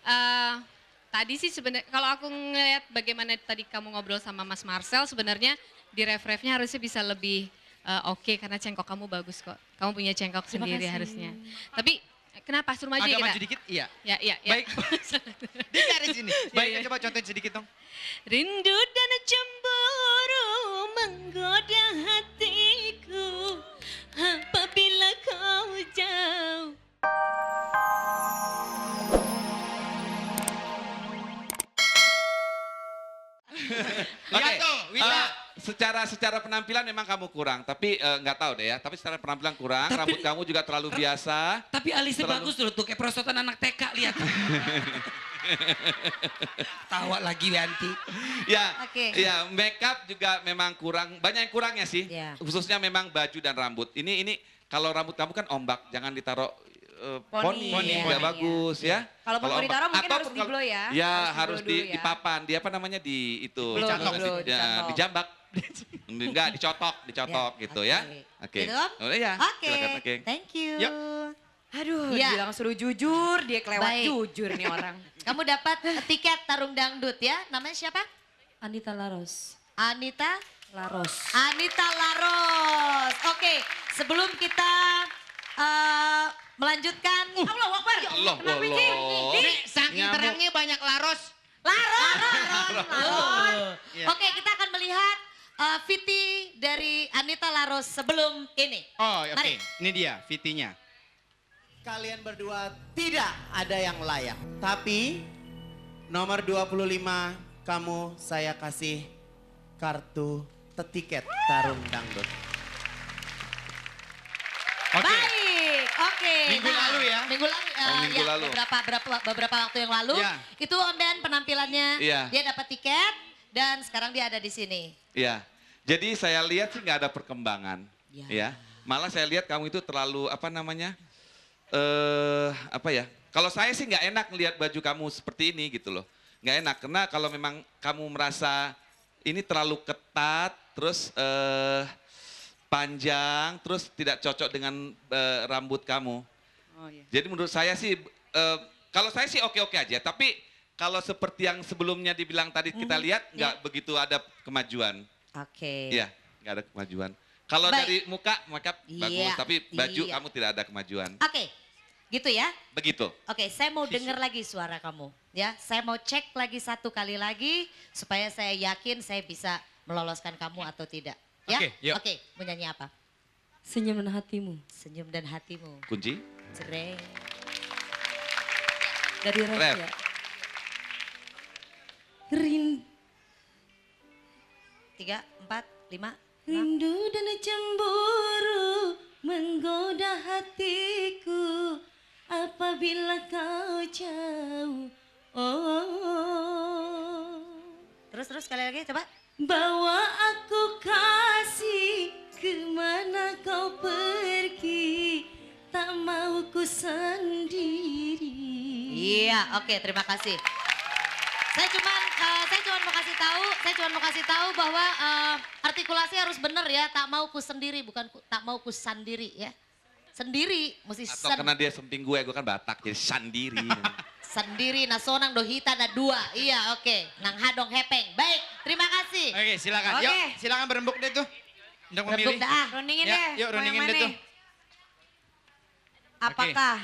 Eh, tadi sih sebenarnya kalau aku ngeliat bagaimana tadi kamu ngobrol sama Mas Marcel, sebenarnya di ref-refnya harusnya bisa lebih oke karena cengkok kamu bagus kok. Kamu punya cengkok Terima sendiri kasih. harusnya. Tapi kenapa suruh maju ya Agak kita? maju dikit, iya. Ya, ya, ya. Baik. Dia garis ini. Baik, iya. coba contohin sedikit dong. Rindu dan cemburu menggoda hatiku apabila kau jauh. Lihat tuh, Wita. Secara penampilan memang kamu kurang, tapi nggak tahu deh ya. Tapi secara penampilan kurang, rambut kamu juga terlalu biasa. Tapi alisnya Terlalu- bagus loh tuh, kayak perosotan anak TK, lihat. Tawa lagi Wianti. Ya, Oke. ya make up juga memang kurang. Banyak yang kurangnya sih. Ya. Khususnya memang baju dan rambut. Ini kalau rambut kamu kan ombak, jangan ditaruh Poni, poni, ya. nggak Iya. bagus ya. Kalaupun mau Kalau ditaruh ombak- mungkin harus ataupun di-blow ya. Ya, Harus harus di-blow dulu ya. dipapan. Di apa namanya di itu? Blow, Dicatok blow, sih. Ya, dicatok. dijambak. Enggak, dicotok Ya, gitu oke. ya. Oke. Gitu, Om? Oh ya, Oke, silakan Oke. thank you. Yuk. Aduh, Ya. bilang suruh jujur, dia kelewat Baik. jujur nih orang. Kamu dapat tiket tarung dangdut ya. Namanya siapa? Anita Laros. Anita Laros. Anita Laros. Oke, sebelum kita melanjutkan. Allah Akbar. Allah, Kenapa Allah. sih? Nih, saking Nyamuk. terangnya banyak laros. Laros. Iya. Oke, kita akan melihat VT dari Anita Laros sebelum ini. Oh, oke. Mari. Ini dia VT-nya. Kalian berdua tidak ada yang layak. Tapi nomor 25 kamu saya kasih kartu tiket tarung dangdut. Oke. Baik, oke. Minggu lalu ya? Minggu lalu, minggu ya, lalu. beberapa waktu yang lalu. Ya. Itu Om Ben penampilannya, Iya. dia dapat tiket dan sekarang dia ada di sini. Iya. Jadi saya lihat sih nggak ada perkembangan. Ya. Ya. Malah saya lihat kamu itu terlalu apa namanya? Apa ya? Kalau saya sih nggak enak melihat baju kamu seperti ini gitu loh. Nggak enak karena kalau memang kamu merasa ini terlalu ketat, terus panjang, terus tidak cocok dengan rambut kamu. Oh iya. Jadi menurut saya sih, kalau saya sih oke-oke aja. Tapi kalau seperti yang sebelumnya dibilang tadi kita lihat, nggak begitu ada kemajuan. Oke. Iya, nggak ada kemajuan. Kalau Baik. dari muka, makeup bagus, Iya, tapi baju iya. kamu tidak ada kemajuan. Oke, gitu ya. Begitu. Oke, saya mau dengar lagi suara kamu. Ya, saya mau cek lagi satu kali lagi supaya saya yakin saya bisa meloloskan kamu atau tidak. Ya, Oke, yuk. Oke, mau nyanyi apa? Senyum dan hatimu. Senyum dan hatimu. Kunci? Jreng. Dari Ref Ref. ya. Rindu. 3, 4, 5. Rindu dan cemburu menggoda hatiku apabila kau jauh. Oh, Terus sekali lagi coba. bawa aku kasih kemana kau pergi, tak mau ku sendiri. Iya, oke, terima kasih. Saya cuma mau kasih tahu bahwa artikulasi harus benar ya, tak mau ku sendiri bukan tak mau ku sendiri ya. Sendiri mesti Atau karena dia semping gue kan Batak, jadi sandiri. sendiri nasonang dohita na dua. Iya, oke. Nang hadong hepeng. Baik, terima kasih. Oke, silakan. Oke. Yuk, silakan berembuk deh tuh. Untuk memilih. Rebuk dah. Rundingin Ya, deh. yuk, mau yang rundingin deh mana? tuh. Apakah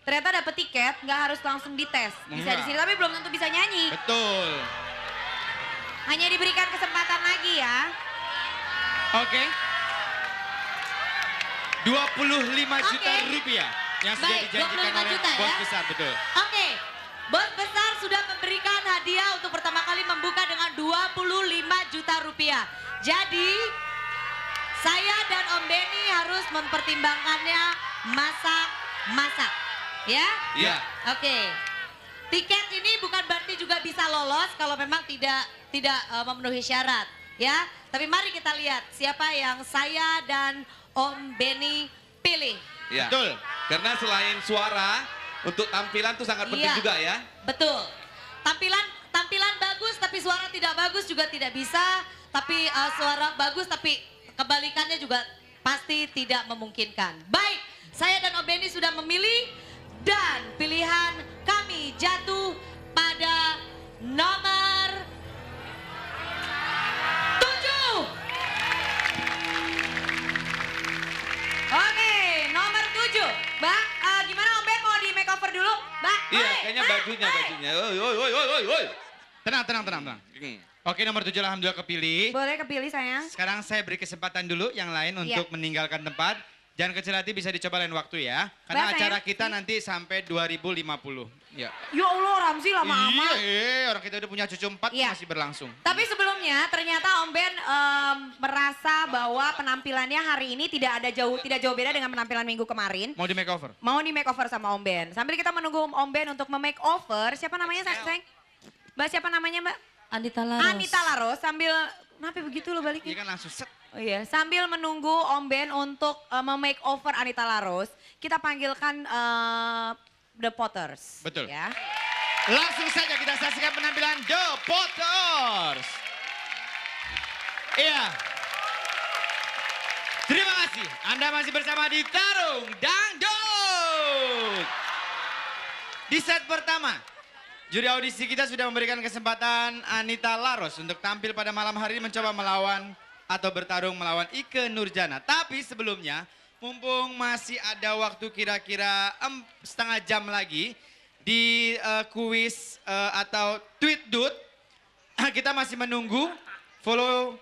ternyata dapet tiket nggak harus langsung dites. Bisa di sini tapi belum tentu bisa nyanyi. Betul. Hanya diberikan kesempatan lagi ya. Oke. 25 juta Oke. rupiah yang sudah Baik, dijanjikan 25 oleh juta bos ya. besar, betul. Oke. Bos besar sudah memberikan hadiah untuk pertama kali membuka dengan 25 juta rupiah. Jadi saya dan Om Benny harus mempertimbangkannya masak-masak. Ya? Iya. Oke. Tiket ini bukan berarti juga bisa lolos kalau memang tidak memenuhi syarat, ya. Tapi mari kita lihat siapa yang saya dan Om Benny pilih. Iya. Betul. Karena selain suara, untuk tampilan tuh sangat penting Iya. juga ya. Betul. Tampilan bagus tapi suara tidak bagus juga tidak bisa. Tapi suara bagus tapi kebalikannya juga pasti tidak memungkinkan. Baik, saya dan Om Benny sudah memilih Dan pilihan kami jatuh pada nomor 7. Oke, nomor 7. Mbak, gimana Om Ben mau di makeover dulu? Mbak, Iya, oi, kayaknya oi, bajunya. oi. Oi. Tenang. Oke, nomor 7 alhamdulillah kepilih. Boleh kepilih sayang. Sekarang saya beri kesempatan dulu yang lain untuk meninggalkan tempat. Jangan kecil hati, bisa dicoba lain waktu ya. Karena Mbak, acara sayang. kita nanti sampai 2050. Ya. Ya Allah, Ramzi lama amat. Iya, orang kita udah punya cucu 4 Iya. masih berlangsung. Tapi sebelumnya ternyata Om Ben merasa bahwa penampilannya hari ini tidak jauh beda dengan penampilan minggu kemarin. Mau di makeover? Mau di makeover sama Om Ben. Sambil kita menunggu Om Ben untuk memakeover, siapa namanya sayang? Mbak siapa namanya Mbak? Anita Laros. Anita Laros. Sambil kenapa begitu lo Iya baliknya? kan langsung set. Oh iya, sambil menunggu Om Ben untuk memakeover Anita Laros, kita panggilkan The Potters. Betul. Ya. Langsung saja kita saksikan penampilan The Potters. Iya. Terima kasih. Anda masih bersama di Tarung Dangdut. Di set pertama, juri audisi kita sudah memberikan kesempatan Anita Laros untuk tampil pada malam hari ini mencoba melawan atau bertarung melawan Ike Nurjana. Tapi sebelumnya, mumpung masih ada waktu kira-kira setengah jam lagi di kuis atau tweet dut, kita masih menunggu follow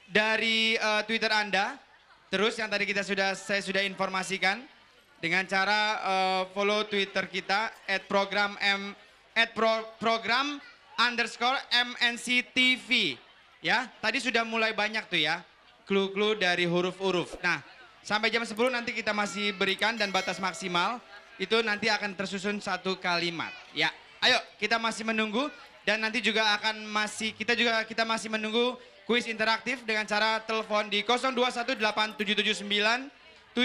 dari Twitter Anda. Terus yang tadi saya sudah informasikan dengan cara follow Twitter kita @program_MNCTV. Ya, tadi sudah mulai banyak tuh ya clue-clue dari huruf-huruf. Nah, sampai jam 10 nanti kita masih berikan dan batas maksimal itu nanti akan tersusun satu kalimat. Ya, ayo kita masih menunggu dan nanti juga akan kita masih menunggu kuis interaktif dengan cara telepon di 0218779700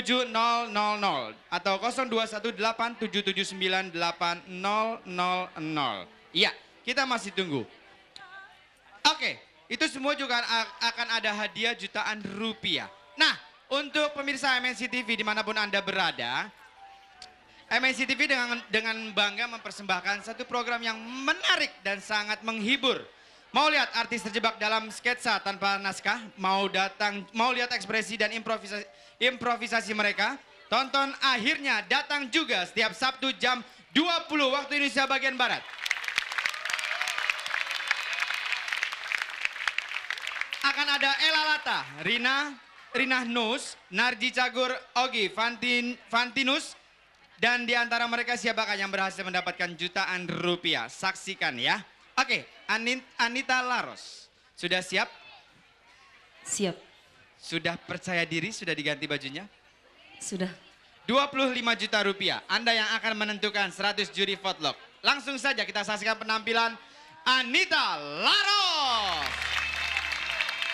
atau 0218779800. Iya, kita masih tunggu. Oke, itu semua juga akan ada hadiah jutaan rupiah. Nah, untuk pemirsa MNC TV dimanapun Anda berada, MNC TV dengan bangga mempersembahkan satu program yang menarik dan sangat menghibur. Mau lihat artis terjebak dalam sketsa tanpa naskah? Mau lihat ekspresi dan improvisasi mereka? Tonton Akhirnya Datang juga setiap Sabtu jam 20 waktu Indonesia bagian Barat. Akan ada Ella Lata, Rina Nus, Narji Cagur, Ogi, Fantinus, dan di antara mereka siapakah yang berhasil mendapatkan jutaan rupiah? Saksikan ya. Oke, Anita Laros, sudah siap? Siap. Sudah percaya diri, sudah diganti bajunya? Sudah. 25 juta rupiah, Anda yang akan menentukan 100 juri vote. Langsung saja kita saksikan penampilan Anita Laros.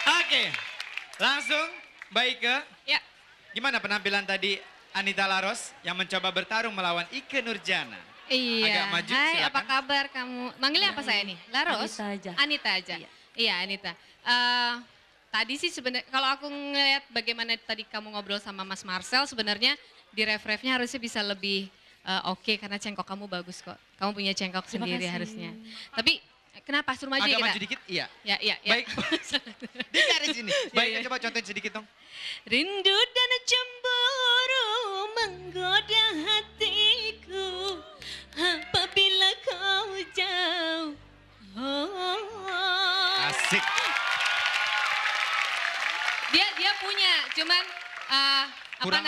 Oke, langsung baik ke. Ya. Gimana penampilan tadi Anita Laros yang mencoba bertarung melawan Ike Nurjana? Iya. Agak maju, Hai, silakan. apa kabar kamu? Manggilnya apa saya nih? Laros? Anita aja. Anita aja. Iya, Anita. Tadi sih sebenarnya kalau aku ngeliat bagaimana tadi kamu ngobrol sama Mas Marcel, sebenarnya di ref-refnya harusnya bisa lebih oke karena cengkok kamu bagus kok. Kamu punya cengkok Terima sendiri kasih. harusnya. Tapi kenapa suruh maju Agak ya kita? maju dikit, iya. Ya. Baik. Di garis ini. Baik, Iya. coba contohin sedikit dong. Rindu dan cemburu menggoda hatiku apabila kau jauh. Asik. Dia punya, cuman Kurang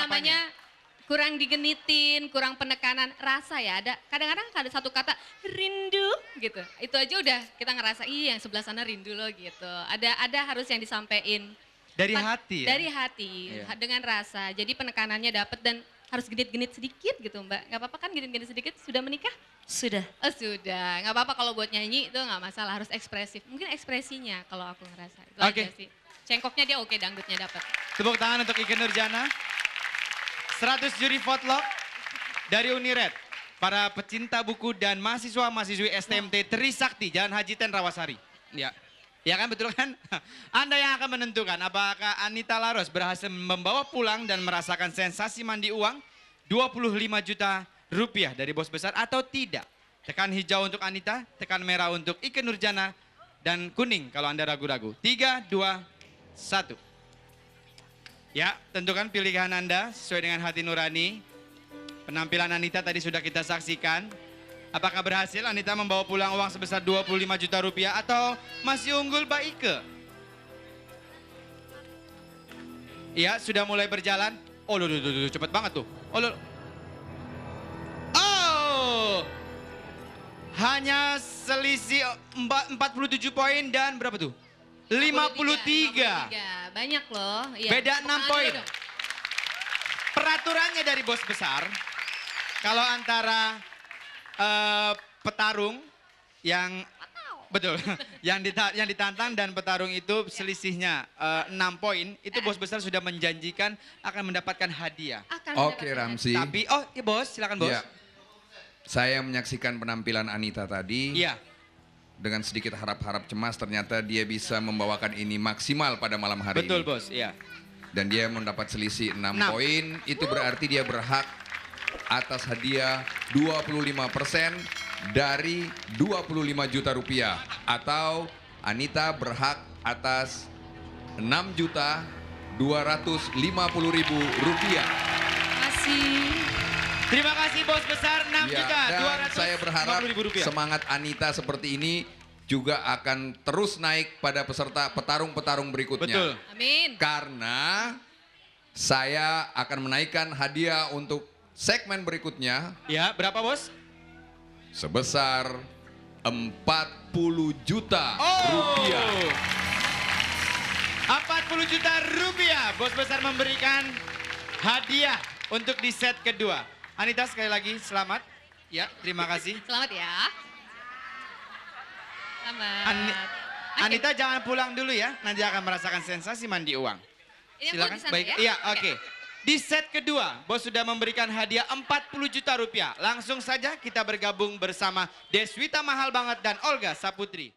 kurang digenitin, kurang penekanan rasa ya. Ada kadang-kadang ada satu kata rindu gitu. Itu aja udah kita ngerasa yang sebelah sana rindu loh gitu. Ada harus yang disampaikan Dari hati ya? Dari hati, Iya. dengan rasa. Jadi penekanannya dapat dan harus genit-genit sedikit gitu Mbak. Gak apa-apa kan genit-genit sedikit? Sudah menikah? Sudah. Oh sudah, gak apa-apa kalau buat nyanyi itu gak masalah, harus ekspresif. Mungkin ekspresinya kalau aku ngerasa. Itu Oke. aja sih. Cengkoknya dia oke, dangdutnya dapat. Tepuk tangan untuk Ike Nurjana. 100 juri vote dari Unired. Para pecinta buku dan mahasiswa-mahasiswi STMT Trisakti, Jalan Haji Ten Rawasari. Ya. Ya kan, betul kan? Anda yang akan menentukan apakah Anita Laros berhasil membawa pulang dan merasakan sensasi mandi uang 25 juta rupiah dari bos besar atau tidak? Tekan hijau untuk Anita, tekan merah untuk Ike Nurjana, dan kuning kalau Anda ragu-ragu. 3, 2, 1. Ya, tentukan pilihan Anda sesuai dengan hati nurani. Penampilan Anita tadi sudah kita saksikan. Apakah berhasil Anita membawa pulang uang sebesar 25 juta rupiah atau masih unggul Mbak Ike? Ya, sudah mulai berjalan. Oh, loh, cepet banget tuh. Oh, loh. Oh, hanya selisih 47 poin dan berapa tuh? 53. Banyak loh. Iya. Beda 6 Tepuk tangan poin. dulu dong. Peraturannya dari bos besar, kalau antara petarung yang betul, yang ditantang dan petarung itu selisihnya 6 poin, itu bos besar sudah menjanjikan akan mendapatkan hadiah. Oke Ramzi. Tapi, oh ya bos, silakan bos. Ya. Saya menyaksikan penampilan Anita tadi. Iya, Dengan sedikit harap-harap cemas, ternyata dia bisa membawakan ini maksimal pada malam hari betul ini. bos, iya. Dan dia mendapat selisih 6 6. poin. Itu berarti dia berhak atas hadiah 25% dari 25 juta rupiah. Atau Anita berhak atas 6.250.000 rupiah. Masih. Terima kasih bos besar, 6 Ya, juta dan saya berharap 250.000 rupiah. semangat Anita seperti ini juga akan terus naik pada peserta petarung-petarung berikutnya. Betul. Amin. Karena saya akan menaikkan hadiah untuk segmen berikutnya Ya, berapa bos? sebesar 40 juta Oh. rupiah. 40 juta rupiah. Bos besar memberikan hadiah untuk di set kedua. Anita sekali lagi selamat. Ya, terima kasih. Selamat ya. Selamat. Oke. Anita jangan pulang dulu ya. Nanti akan merasakan sensasi mandi uang. Ini aku Silakan. di sana Baik. ya? Iya, oke. Di set kedua, bos sudah memberikan hadiah 40 juta rupiah. Langsung saja kita bergabung bersama Deswita Mahal Banget dan Olga Saputri.